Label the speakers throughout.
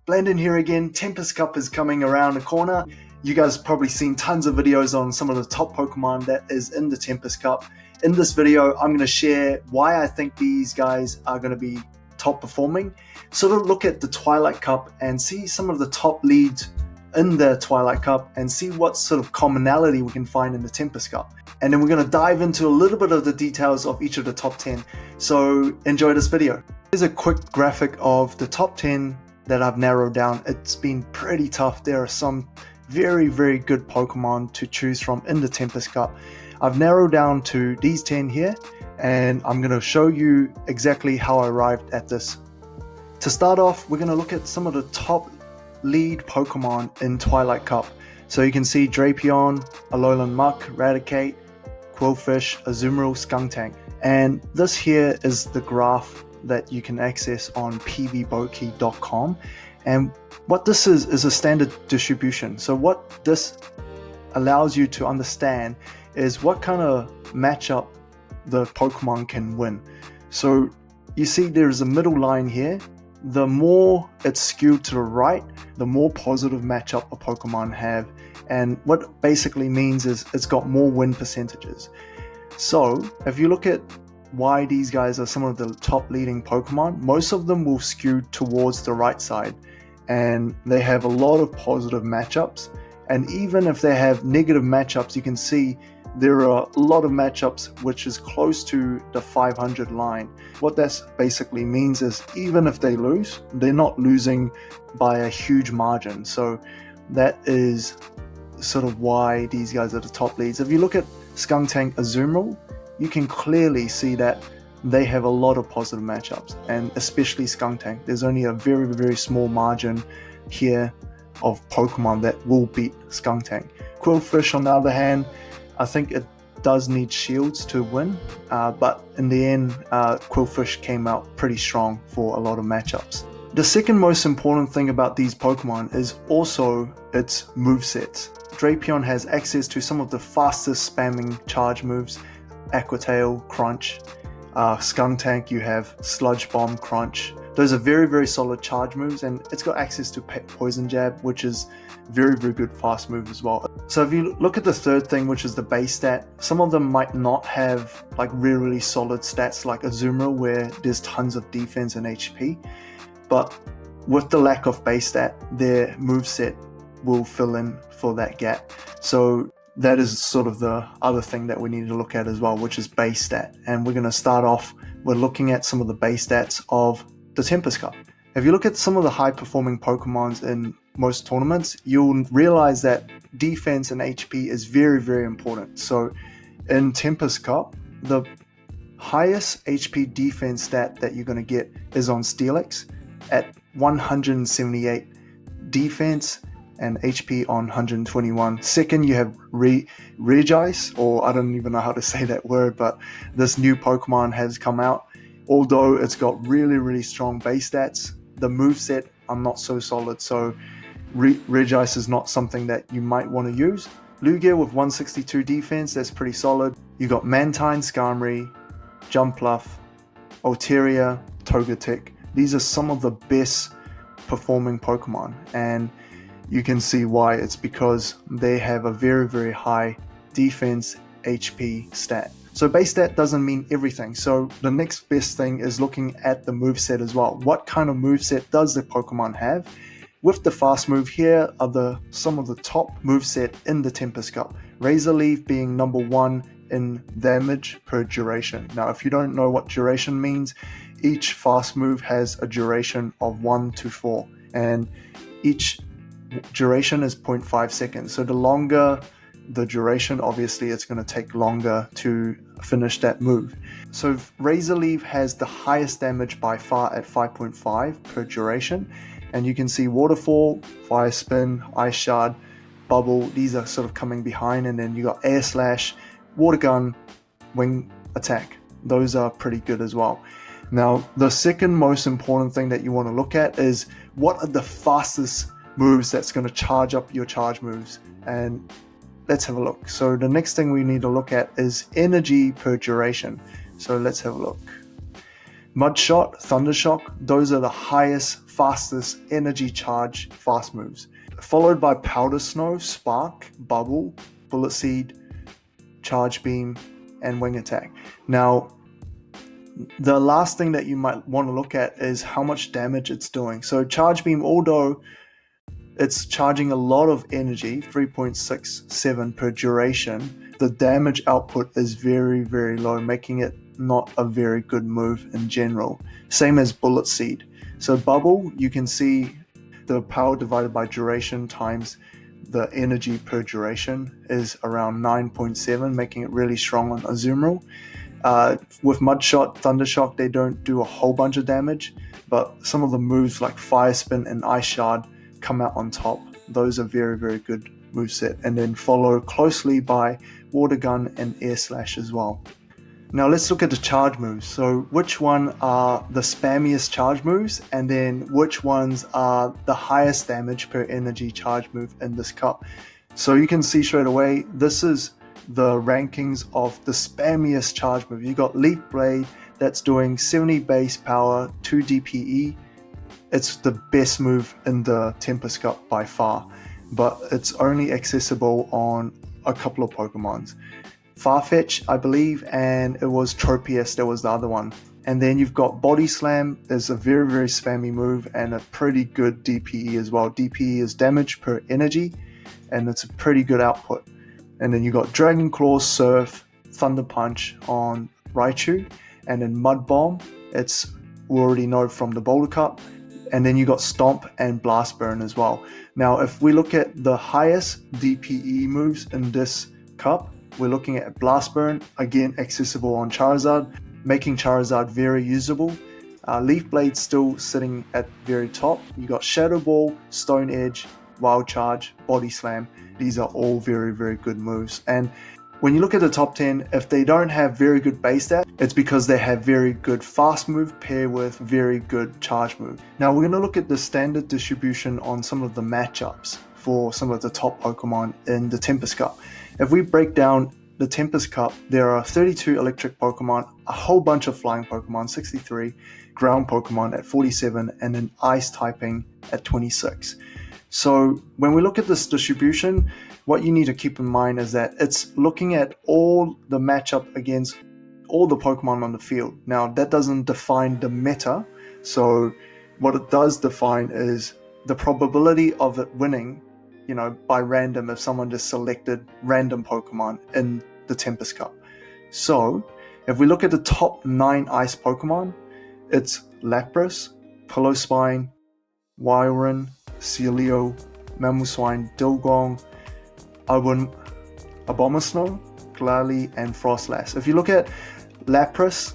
Speaker 1: Blandon here again. Tempest Cup is coming around the corner. You guys have probably seen tons of videos on some of the top Pokemon that is in the Tempest Cup. In this video, I'm going to share why I think these guys are going to be top performing. Sort of look at the Twilight Cup and see some of the top leads in the Twilight Cup and see what sort of commonality we can find in the Tempest Cup. And then we're going to dive into a little bit of the details of each of the top 10. So enjoy this video. Here's a quick graphic of the top 10 that I've narrowed down. It's been pretty tough. There are some very good Pokemon to choose from in the Tempest Cup. I've narrowed down to these 10 here, and I'm going to show you exactly how I arrived at this. To start off, we're going to look at some of the top lead Pokemon in Twilight Cup. So you can see Drapion, Alolan Muck, Raticate, Quillfish, Azumarill, Skuntank. And this here is the graph that you can access on pvbokey.com, and what this is a standard distribution. So what this allows you to understand is what kind of matchup the Pokemon can win. So you see there's a middle line here. The more it's skewed to the right, the more positive matchup a Pokemon have, and what it basically means is it's got more win percentages. So if you look at why these guys are some of the top leading Pokemon, most of them will skew towards the right side, and they have a lot of positive matchups. And even if they have negative matchups, you can see there are a lot of matchups which is close to the 500 line. What that basically means is even if they lose, they're not losing by a huge margin. So that is sort of why these guys are the top leads. If you look at Skuntank, Azumarill, you can clearly see that they have a lot of positive matchups, and especially Skuntank. There's only a very small margin here of Pokemon that will beat Skuntank. Quillfish, on the other hand, I think it does need shields to win, but in the end, Quillfish came out pretty strong for a lot of matchups. The second most important thing about these Pokemon is also its movesets. Drapion has access to some of the fastest spamming charge moves: Aqua Tail, Crunch. Skuntank, you have Sludge Bomb, Crunch. Those are very solid charge moves, and it's got access to Poison Jab, which is very good fast move as well. So if you look at the third thing, which is the base stat, some of them might not have like really solid stats like Azumarill, where there's tons of defense and HP, but with the lack of base stat, their moveset will fill in for that gap. So that is sort of the other thing that we need to look at as well, which is base stat. And we're going to start off with looking at some of the base stats of the Tempest Cup. If you look at some of the high performing Pokemons in most tournaments, you'll realize that defense and HP is very important. So in Tempest Cup, the highest HP defense stat that you're going to get is on Steelix at 178 defense and HP on 121. Second, you have Regice, or I don't even know how to say that word, but this new Pokemon has come out. Although it's got really strong base stats, the moveset are not so solid, so Regice is not something that you might want to use. Lugia with 162 defense, that's pretty solid. You got Mantine, Skarmory, Jumpluff, Altaria, Togetic. These are some of the best performing Pokemon, and you can see why. It's because they have a very high defense HP stat. So base stat doesn't mean everything. So the next best thing is looking at the moveset as well. What kind of moveset does the Pokemon have? With the fast move, here are some of the top moveset in the Tempest Cup. Razor Leaf being number 1 in damage per duration. Now, if you don't know what duration means, each fast move has a duration of 1 to 4, and each duration is 0.5 seconds. So the longer the duration, obviously it's going to take longer to finish that move. So Razor Leaf has the highest damage by far at 5.5 per duration, and you can see Waterfall, Fire Spin, Ice Shard, Bubble, these are sort of coming behind, and then you got Air Slash, Water Gun, Wing Attack. Those are pretty good as well. Now, the second most important thing that you want to look at is what are the fastest moves that's going to charge up your charge moves, and let's have a look. So the next thing we need to look at is energy per duration. So let's have a look. Mudshot, Thundershock, those are the highest, fastest energy charge fast moves. Followed by Powder Snow, Spark, Bubble, Bullet Seed, Charge Beam, and Wing Attack. Now, the last thing that you might want to look at is how much damage it's doing. So Charge Beam, although it's charging a lot of energy, 3.67 per duration, the damage output is very, very low, making it not a very good move in general. Same as Bullet Seed. So Bubble, you can see the power divided by duration times the energy per duration is around 9.7, making it really strong on Azumarill. With Mudshot, Thundershock, they don't do a whole bunch of damage, but some of the moves like Fire Spin and Ice Shard come out on top. Those are very, very good moveset, and then follow closely by Water Gun and Air Slash as well. Now let's look at the charge moves. So which one are the spammiest charge moves, and then which ones are the highest damage per energy charge move in this cup. So you can see straight away, this is the rankings of the spammiest charge move. You got Leaf Blade, that's doing 70 base power, 2 DPE. It's the best move in the Tempest Cup by far, but it's only accessible on a couple of Pokemons. Farfetch, I believe, and it was Tropius that was the other one. And then you've got Body Slam is a very, very spammy move and a pretty good DPE as well. DPE is damage per energy, and it's a pretty good output. And then you got Dragon Claw, Surf, Thunder Punch on Raichu, and then Mud Bomb, we already know from the Boulder Cup. And then you got Stomp and Blast Burn as well. Now, if we look at the highest DPE moves in this cup, we're looking at Blast Burn, again accessible on Charizard, making Charizard very usable. Leaf Blade still sitting at very top. You got Shadow Ball, Stone Edge, Wild Charge, Body Slam. These are all very, very good moves. And when you look at the top 10, if they don't have very good base stats, it's because they have very good fast move paired with very good charge move. Now we're going to look at the standard distribution on some of the matchups for some of the top Pokemon in the Tempest Cup. If we break down the Tempest Cup, there are 32 electric Pokemon, a whole bunch of flying Pokemon, 63, ground Pokemon at 47, and an ice typing at 26. So when we look at this distribution, what you need to keep in mind is that it's looking at all the matchup against all the Pokemon on the field. Now that doesn't define the meta, so what it does define is the probability of it winning, by random, if someone just selected random Pokemon in the Tempest Cup. So if we look at the top 9 ice Pokemon, it's Lapras, Piloswine, Wyron, Celio, Mamoswine, Dilgong, Abomasnow, Glalie, and Frostlass. If you look at Lapras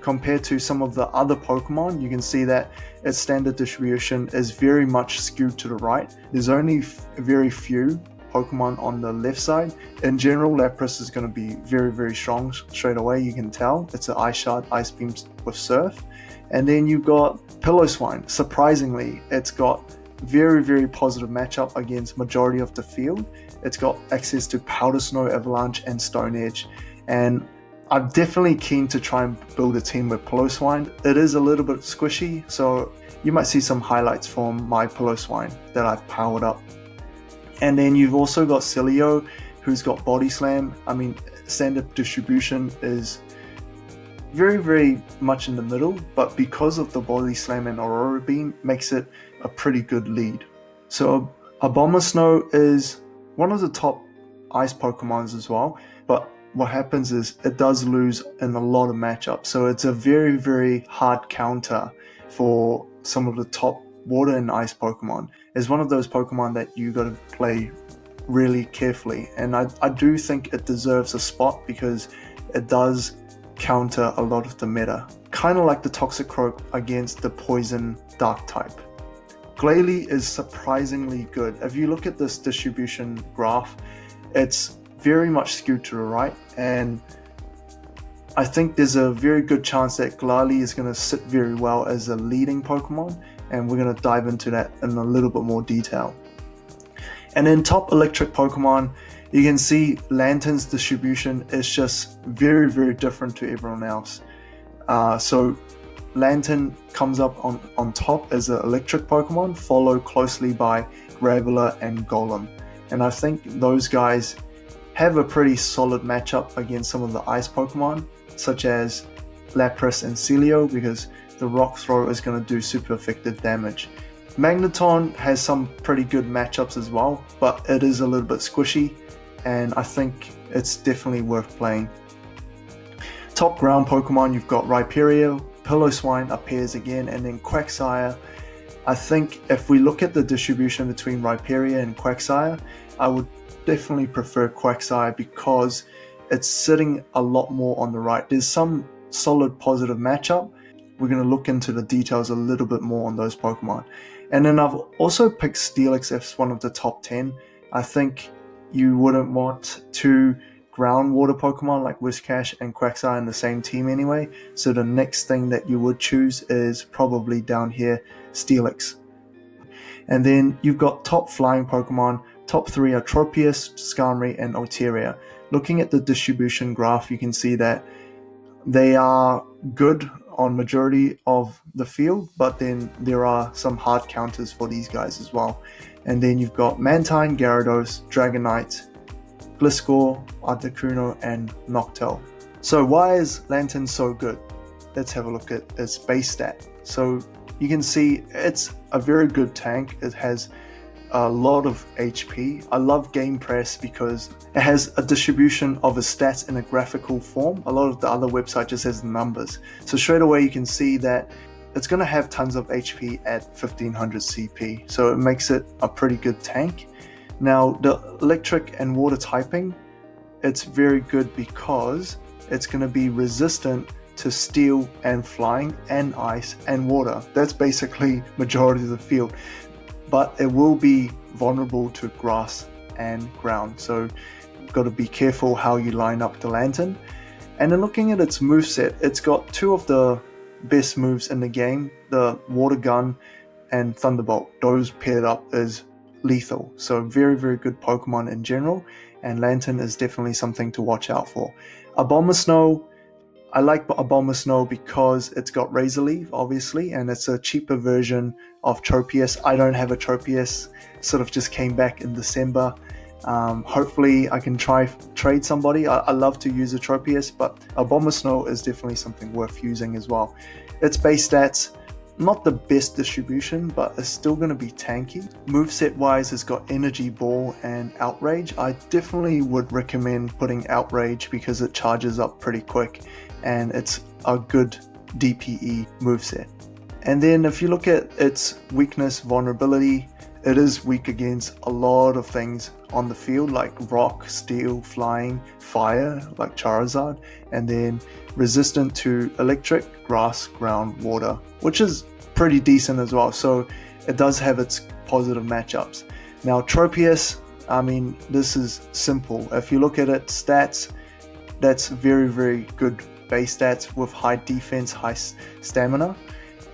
Speaker 1: compared to some of the other Pokemon, you can see that its standard distribution is very much skewed to the right. There's only very few Pokemon on the left side. In general, Lapras is going to be very, very strong straight away. You can tell it's an Ice Shard, Ice Beam with Surf. And then you've got Piloswine. Surprisingly, it's got very, very positive matchup against majority of the field. It's got access to Powder Snow, Avalanche, and Stone Edge. And I'm definitely keen to try and build a team with Piloswine. It is a little bit squishy, so you might see some highlights from my Piloswine that I've powered up. And then you've also got Celio, who's got Body Slam. I mean, standard distribution is very, very much in the middle, but because of the Body Slam and Aurora Beam, makes it a pretty good lead. So Abomasnow is one of the top ice Pokemons as well, but what happens is it does lose in a lot of matchups. So it's a very, very hard counter for some of the top water and ice Pokemon. It's one of those Pokemon that you got to play really carefully. And I do think it deserves a spot because it does counter a lot of the meta. Kind of like the Toxicroak against the Poison Dark type. Glalie is surprisingly good. If you look at this distribution graph, it's very much skewed to the right, and I think there's a very good chance that Glalie is going to sit very well as a leading Pokemon, and we're going to dive into that in a little bit more detail. And in top electric Pokemon, you can see Lantern's distribution is just very, very different to everyone else. So Lantern comes up on top as an electric Pokemon, followed closely by Graveler and Golem. And I think those guys have a pretty solid matchup against some of the ice Pokemon, such as Lapras and Celio, because the Rock Throw is going to do super effective damage. Magneton has some pretty good matchups as well, but it is a little bit squishy, and I think it's definitely worth playing. Top ground Pokemon, you've got Rhyperior, Piloswine appears again, and then Quagsire. I think if we look at the distribution between Rhyperior and Quagsire, I would definitely prefer Quagsire because it's sitting a lot more on the right. There's some solid positive matchup. We're going to look into the details a little bit more on those Pokemon. And then I've also picked Steelix as one of the top 10. I think you wouldn't want two groundwater Pokemon like Whiscash and Quagsire in the same team anyway. So the next thing that you would choose is probably down here, Steelix. And then you've got top flying Pokemon. Top 3 are Tropius, Skarmory, and Altaria. Looking at the distribution graph, you can see that they are good on majority of the field, but then there are some hard counters for these guys as well. And then you've got Mantine, Gyarados, Dragonite, Gliscor, Articuno, and Noctowl. So why is Lantern so good? Let's have a look at its base stat. So you can see it's a very good tank. It has a lot of HP. I love Game Press because it has a distribution of its stats in a graphical form. A lot of the other websites just has the numbers. So straight away you can see that it's going to have tons of HP at 1500 CP. So it makes it a pretty good tank. Now the electric and water typing, it's very good because it's going to be resistant to steel and flying and ice and water. That's basically majority of the field. But it will be vulnerable to grass and ground. So you've got to be careful how you line up the Lantern. And then looking at its moveset, it's got two of the best moves in the game, the Water Gun and Thunderbolt. Those paired up is lethal. So very, very good Pokemon in general, and Lantern is definitely something to watch out for. Abomasnow, I like Abomasnow because it's got Razor Leaf, obviously, and it's a cheaper version of Tropius. I don't have a Tropius, sort of just came back in December. Hopefully I can trade somebody. I love to use a Tropius, but Abomasnow is definitely something worth using as well. Its base stats, not the best distribution, but it's still going to be tanky. Moveset wise, it's got Energy Ball and Outrage. I definitely would recommend putting Outrage because it charges up pretty quick and it's a good DPE moveset. And then if you look at its weakness, vulnerability, it is weak against a lot of things on the field like rock, steel, flying, fire like Charizard, and then resistant to electric, grass, ground, water, which is pretty decent as well. So it does have its positive matchups. Now Tropius, I mean, this is simple. If you look at its stats, that's very, very good base stats with high defense, high stamina.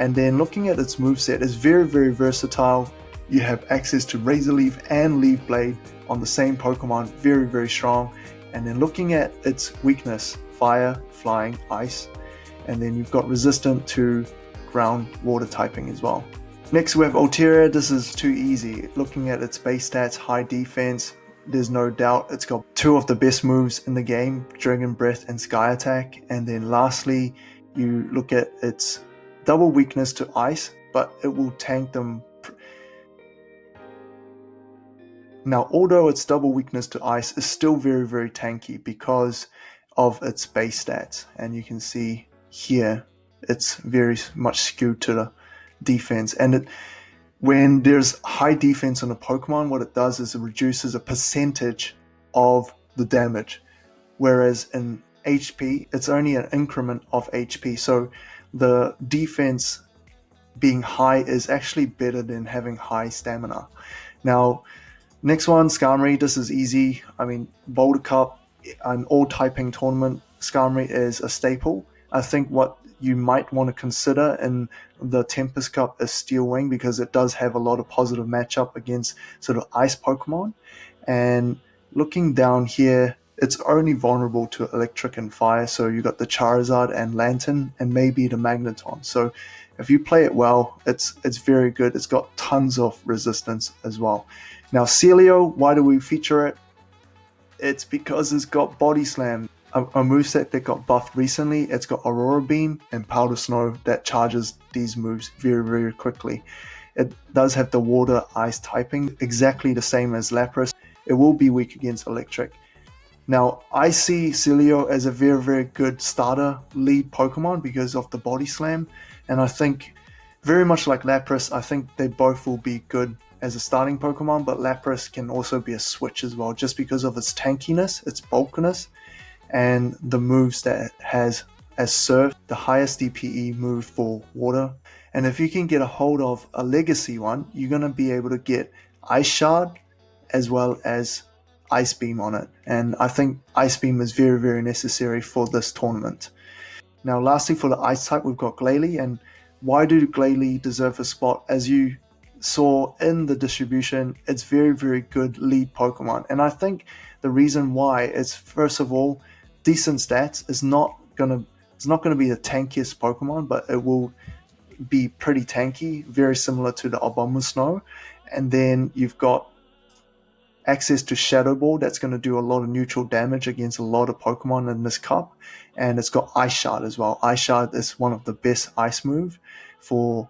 Speaker 1: And then looking at its moveset, it's very, very versatile. You have access to Razor Leaf and Leaf Blade on the same Pokemon, very, very strong. And then looking at its weakness, fire, flying, ice, and then you've got resistant to ground, water typing as well. Next we have Altaria. This is too easy. Looking at its base stats, high defense, there's no doubt it's got two of the best moves in the game, Dragon Breath and Sky Attack. And then lastly, you look at its double weakness to ice, but it will tank them. Now, although its double weakness to ice is still very, very tanky because of its base stats. And you can see here, it's very much skewed to the defense. And when there's high defense on a Pokemon, what it does is it reduces a percentage of the damage. Whereas in HP, it's only an increment of HP. So the defense being high is actually better than having high stamina. Now, next one, Skarmory. This is easy. I mean, Boulder Cup, an all-typing tournament, Skarmory is a staple. I think what you might want to consider in the Tempest Cup is Steel Wing because it does have a lot of positive matchup against sort of ice Pokemon. And looking down here, it's only vulnerable to electric and fire. So you got the Charizard and Lantern and maybe the Magneton. So if you play it well, it's very good. It's got tons of resistance as well. Now Celio, why do we feature it? It's because it's got Body Slam, a moveset that got buffed recently. It's got Aurora Beam and Powder Snow that charges these moves very, very quickly. It does have the Water Ice typing, exactly the same as Lapras. It will be weak against electric. Now, I see Celio as a very, very good starter lead Pokemon because of the Body Slam, and I think very much like Lapras, I think they both will be good as a starting Pokemon, but Lapras can also be a switch as well, just because of its tankiness, its bulkiness, and the moves that it has as Surf, the highest DPE move for water. And if you can get a hold of a legacy one, you're going to be able to get Ice Shard as well as Ice Beam on it. And I think Ice Beam is very, very necessary for this tournament. Now lastly, for the Ice type, we've got Glalie. And why do Glalie deserve a spot? As you saw in the distribution, it's very, very good lead Pokemon. And I think the reason why is, first of all, decent stats. It's not gonna be the tankiest Pokemon, but it will be pretty tanky, very similar to the Abomasnow. And then you've got access to Shadow Ball that's going to do a lot of neutral damage against a lot of Pokemon in this cup. And it's got Ice Shard as well. Ice Shard is one of the best ice move for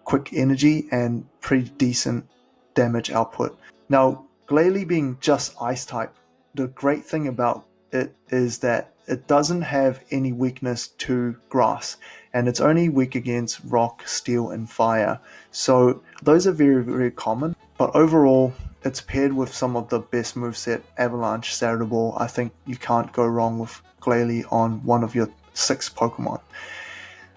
Speaker 1: quick energy and pretty decent damage output. Now, Glalie being just ice type, the great thing about it is that it doesn't have any weakness to grass, and it's only weak against rock, steel, and fire. So those are very, very common, but overall it's paired with some of the best moveset, Avalanche, Shadow Ball. I think you can't go wrong with Glalie on one of your 6 Pokemon.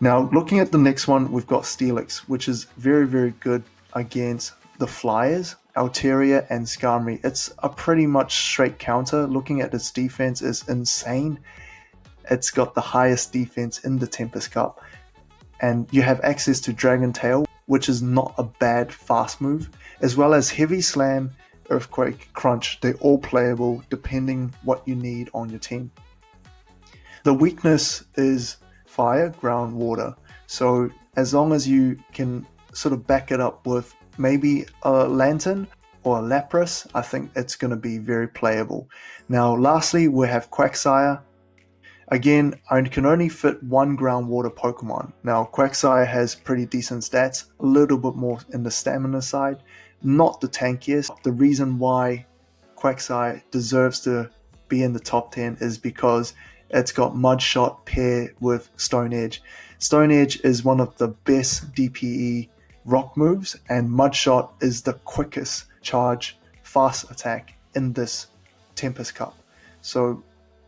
Speaker 1: Now looking at the next one, we've got Steelix, which is very, very good against the Flyers, Altaria, and Skarmory. It's a pretty much straight counter. Looking at its defense is insane. It's got the highest defense in the Tempest Cup. And you have access to Dragon Tail, which is not a bad fast move, as well as Heavy Slam, Earthquake, Crunch. They're all playable depending what you need on your team. The weakness is fire, ground, water. So as long as you can sort of back it up with maybe a Lantern or a Lapras, I think it's going to be very playable. Now lastly, we have Quagsire. Again, I can only fit one ground water Pokemon. Now Quagsire has pretty decent stats, a little bit more in the stamina side, not the tankiest. The reason why Quagsire deserves to be in the top 10 is because it's got Mudshot paired with Stone Edge. Stone Edge is one of the best DPE rock moves, and Mudshot is the quickest charge fast attack in this Tempest Cup. So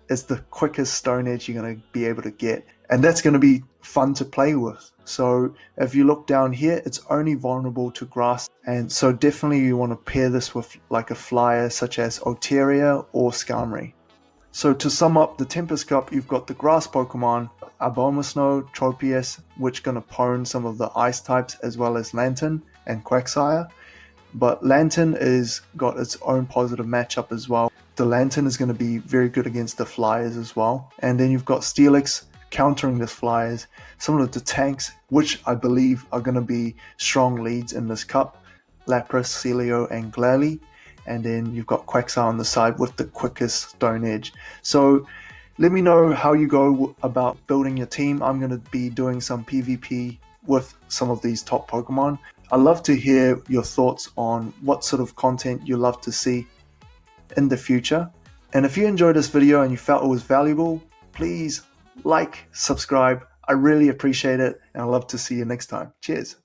Speaker 1: it's the quickest Stone Edge you're going to be able to get, and that's going to be fun to play with. So if you look down here, it's only vulnerable to grass, and so definitely you want to pair this with like a flyer such as Altaria or Skarmory. So to sum up the Tempest Cup, you've got the grass Pokemon, Abomasnow, Tropius, which going to pwn some of the ice types, as well as Lantern and Quagsire. But Lantern is got its own positive matchup as well. The Lantern is going to be very good against the Flyers as well. And then you've got Steelix countering the Flyers. Some of the tanks, which I believe are going to be strong leads in this cup, Lapras, Celio, and Glalie. And then you've got Quagsire on the side with the quickest Stone Edge. So let me know how you go about building your team. I'm going to be doing some PvP with some of these top Pokemon. I'd love to hear your thoughts on what sort of content you love to see in the future. And if you enjoyed this video and you felt it was valuable, please like, subscribe. I really appreciate it, and I'd love to see you next time. Cheers.